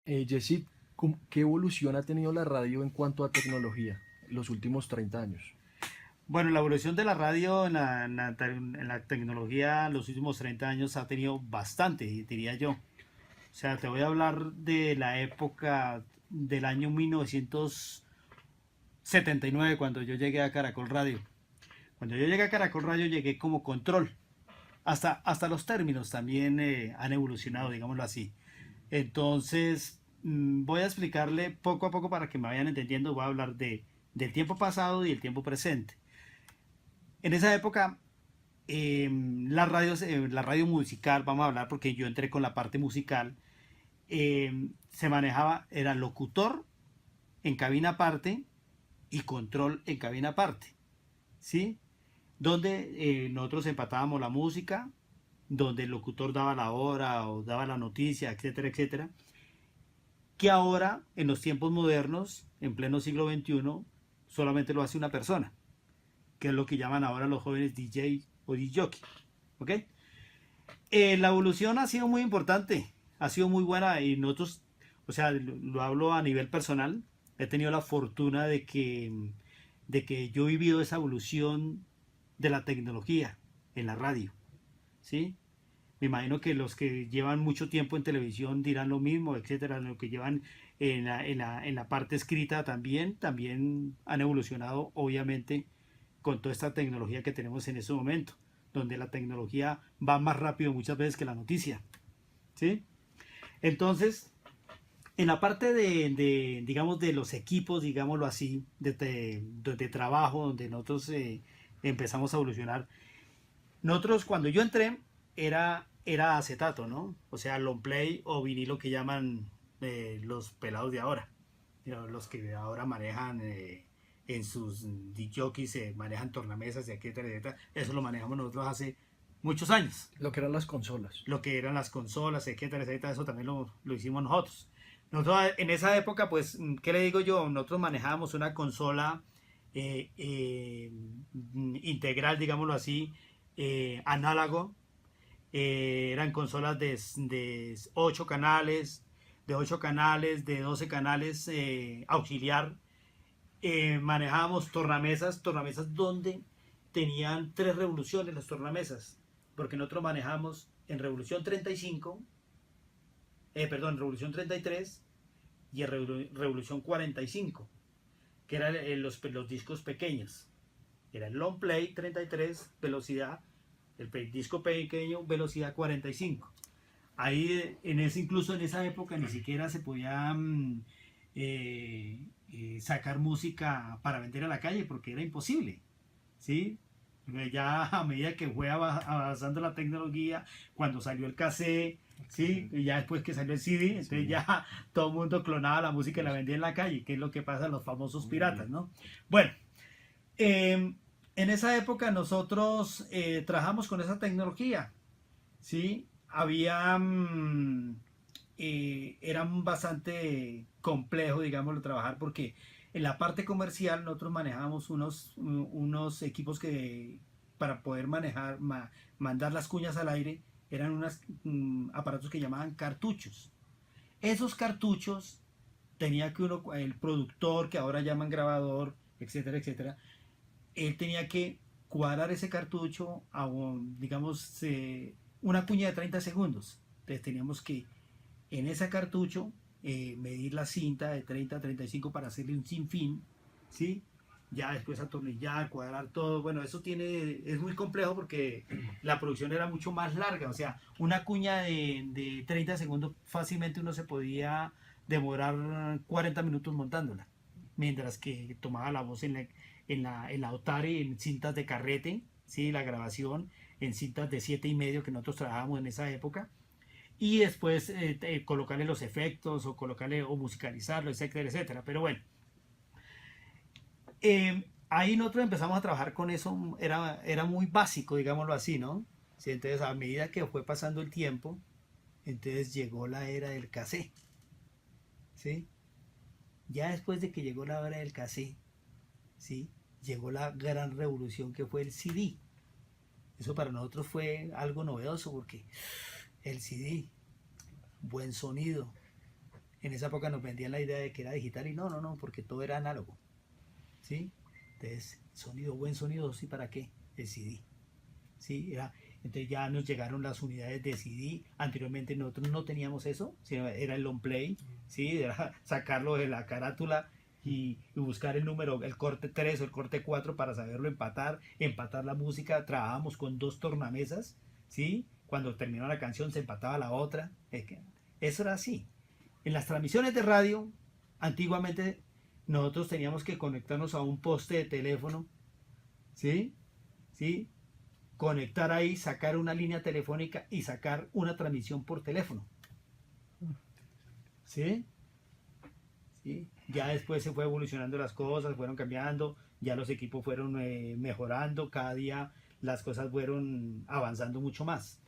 Jessy, ¿qué evolución ha tenido la radio en cuanto a tecnología los últimos 30 años? Bueno, la evolución de la radio en la tecnología en los últimos 30 años ha tenido bastante, diría yo. O sea, te voy a hablar de la época del año 1979, cuando yo llegué a Caracol Radio. Cuando yo llegué a Caracol Radio llegué como control. Hasta los términos también han evolucionado, digámoslo así. Entonces, voy a explicarle poco a poco para que me vayan entendiendo. Voy a hablar del tiempo pasado y el tiempo presente. En esa época, la radio musical, vamos a hablar porque yo entré con la parte musical, se manejaba, era locutor en cabina aparte y control en cabina aparte, ¿sí? Donde nosotros empatábamos la música, donde el locutor daba la hora o daba la noticia, etcétera, etcétera, que ahora, en los tiempos modernos, en pleno siglo XXI, solamente lo hace una persona, que es lo que llaman ahora los jóvenes DJ o DJ. ¿Ok? La evolución ha sido muy importante, ha sido muy buena y nosotros, o sea, lo hablo a nivel personal, he tenido la fortuna de que yo he vivido esa evolución de la tecnología en la radio, ¿sí? Me imagino que los que llevan mucho tiempo en televisión dirán lo mismo, etcétera. Los que llevan en la parte escrita también han evolucionado, obviamente, con toda esta tecnología que tenemos en este momento, donde la tecnología va más rápido muchas veces que la noticia, ¿sí? Entonces, en la parte digamos, de los equipos, digámoslo así, de trabajo, donde nosotros empezamos a evolucionar, nosotros cuando yo entré era acetato, ¿no? O sea, long play o vinilo que llaman los pelados de ahora. Los que ahora manejan en sus DJs, manejan tornamesas y etcétera, etcétera. Eso lo manejamos nosotros hace muchos años. Lo que eran las consolas. Lo que eran las consolas, etcétera, etcétera, eso también lo hicimos nosotros. Nosotros en esa época, pues, ¿qué le digo yo? Nosotros manejábamos una consola integral, digámoslo así, análogo. Eran consolas de 8 canales, de 12 canales auxiliar. Manejábamos tornamesas donde tenían 3 revoluciones las tornamesas, porque nosotros manejamos en revolución 35, perdón, revolución 33 y en revolución 45, que eran los discos pequeños. Era el long play 33, velocidad, el disco pequeño, velocidad 45. Ahí, incluso en esa época, ni siquiera se podía sacar música para vender a la calle porque era imposible, ¿sí? Ya a medida que fue avanzando la tecnología, cuando salió el cassette, ¿sí? Y ya después que salió el CD, entonces Sí. ya todo el mundo clonaba la música y la vendía en la calle, que es lo que pasa en los famosos piratas, ¿no? Bueno, en esa época nosotros trabajamos con esa tecnología, ¿sí? Era bastante complejo, digámoslo, trabajar porque en la parte comercial nosotros manejábamos unos equipos que para poder mandar las cuñas al aire eran unos aparatos que llamaban cartuchos. Esos cartuchos tenía que el productor, que ahora llaman grabador, etcétera, etcétera, él tenía que cuadrar ese cartucho a, digamos, una cuña de 30 segundos. Entonces teníamos que en ese cartucho medir la cinta de 30 a 35 para hacerle un sinfín, ¿sí? Ya después atornillar, cuadrar todo. Bueno, es muy complejo porque la producción era mucho más larga. O sea, una cuña de 30 segundos fácilmente uno se podía demorar 40 minutos montándola. Mientras que tomaba la voz en la Otari, en cintas de carrete, ¿sí? La grabación en cintas de 7,5 que nosotros trabajábamos en esa época y después colocarle los efectos o colocarle o musicalizarlo, etcétera, etcétera. Pero bueno, ahí nosotros empezamos a trabajar con eso, era muy básico, digámoslo así, ¿no? Sí, entonces a medida que fue pasando el tiempo, entonces llegó la era del cassette, ¿sí? Ya después de que llegó la era del cassette, ¿sí? Llegó la gran revolución que fue el CD. Eso para nosotros fue algo novedoso porque el CD, buen sonido, En esa época nos vendían la idea de que era digital y no, no, no, porque todo era análogo. ¿Sí? Entonces, sonido, buen sonido, ¿sí? ¿Para qué? El CD. ¿Sí? Entonces ya nos llegaron las unidades de CD. Anteriormente nosotros no teníamos eso, sino era el long play, ¿sí? Era sacarlo de la carátula y buscar el número, el corte 3 o el corte 4 para saberlo empatar la música. Trabajábamos con 2 tornamesas, ¿sí? Cuando terminaba la canción se empataba la otra. Eso era así. En las transmisiones de radio, antiguamente nosotros teníamos que conectarnos a un poste de teléfono, ¿sí? ¿Sí? Conectar ahí, sacar una línea telefónica y sacar una transmisión por teléfono. ¿Sí? ¿Sí? Ya después se fue evolucionando las cosas, fueron cambiando, ya los equipos fueron mejorando, cada día las cosas fueron avanzando mucho más.